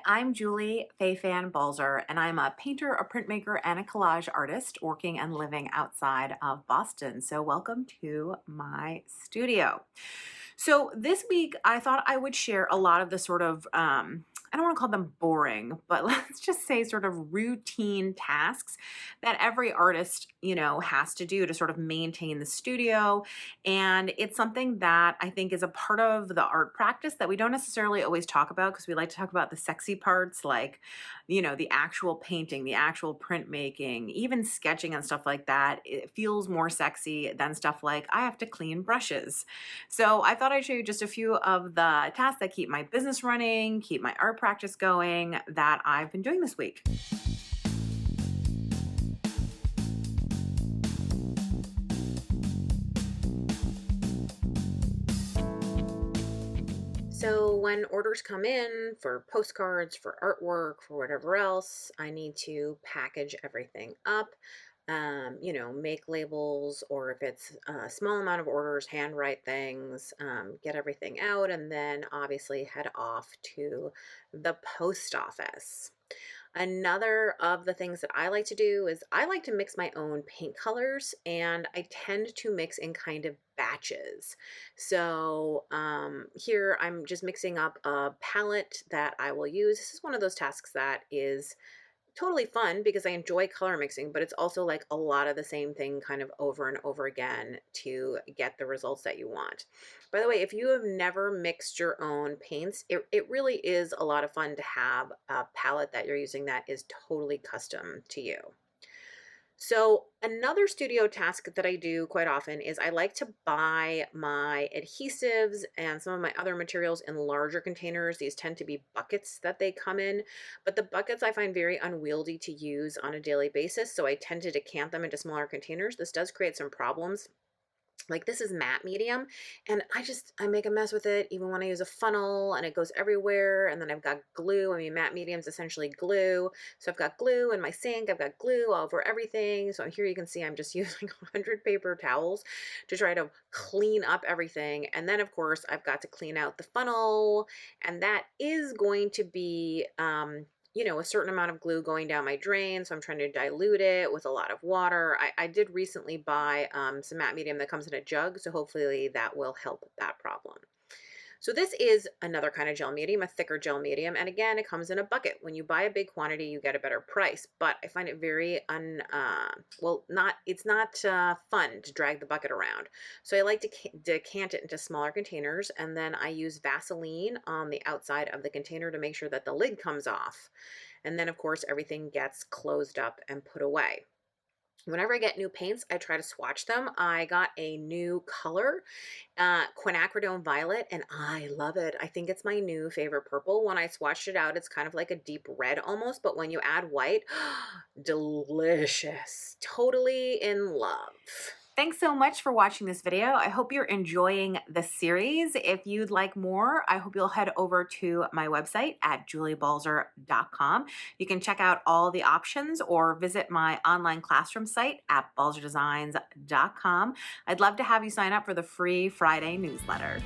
I'm Julie Fei-Fan Balzer, and I'm a painter, a printmaker, and a collage artist working and living outside of Boston. So welcome to my studio. So this week, I thought I would share a lot of the sort of, I don't want to call them boring, but let's just say sort of routine tasks that every artist, has to do to sort of maintain the studio. And it's something that I think is a part of the art practice that we don't necessarily always talk about because we like to talk about the sexy parts like, the actual painting, the actual printmaking, even sketching and stuff like that. It feels more sexy than stuff like I have to clean brushes. So I thought I'd show you just a few of the tasks that keep my business running, keep my art practice going that I've been doing this week. So when orders come in for postcards, for artwork, for whatever else, I need to package everything up, make labels, or if it's a small amount of orders, handwrite things, get everything out, and then obviously head off to the post office. Another of the things that I like to do is I like to mix my own paint colors, and I tend to mix in kind of batches. So here I'm just mixing up a palette that I will use. This is one of those tasks that is totally fun because I enjoy color mixing, but it's also like a lot of the same thing kind of over and over again to get the results that you want. By the way, if you have never mixed your own paints, it really is a lot of fun to have a palette that you're using that is totally custom to you. So another studio task that I do quite often is I like to buy my adhesives and some of my other materials in larger containers. These tend to be buckets that they come in, but the buckets I find very unwieldy to use on a daily basis, so I tend to decant them into smaller containers. This does create some problems. Like this is matte medium and I make a mess with it even when I use a funnel and it goes everywhere, and then I've got glue. I mean, matte medium is essentially glue. So I've got glue in my sink, I've got glue all over everything. So here you can see I'm just using 100 paper towels to try to clean up everything. And then of course I've got to clean out the funnel, and that is going to be a certain amount of glue going down my drain. So I'm trying to dilute it with a lot of water. I did recently buy some matte medium that comes in a jug, so hopefully that will help that problem. So this is another kind of gel medium, a thicker gel medium. And again, it comes in a bucket. When you buy a big quantity, you get a better price, but I find it very it's not fun to drag the bucket around. So I like to decant it into smaller containers, and then I use Vaseline on the outside of the container to make sure that the lid comes off. And then of course, everything gets closed up and put away. Whenever I get new paints, I try to swatch them. I got a new color, quinacridone violet, and I love it. I think it's my new favorite purple. When I swatched it out, it's kind of like a deep red almost, but when you add white, delicious. Totally in love. Thanks so much for watching this video. I hope you're enjoying the series. If you'd like more, I hope you'll head over to my website at juliebalzer.com. You can check out all the options or visit my online classroom site at balzerdesigns.com. I'd love to have you sign up for the free Friday newsletter.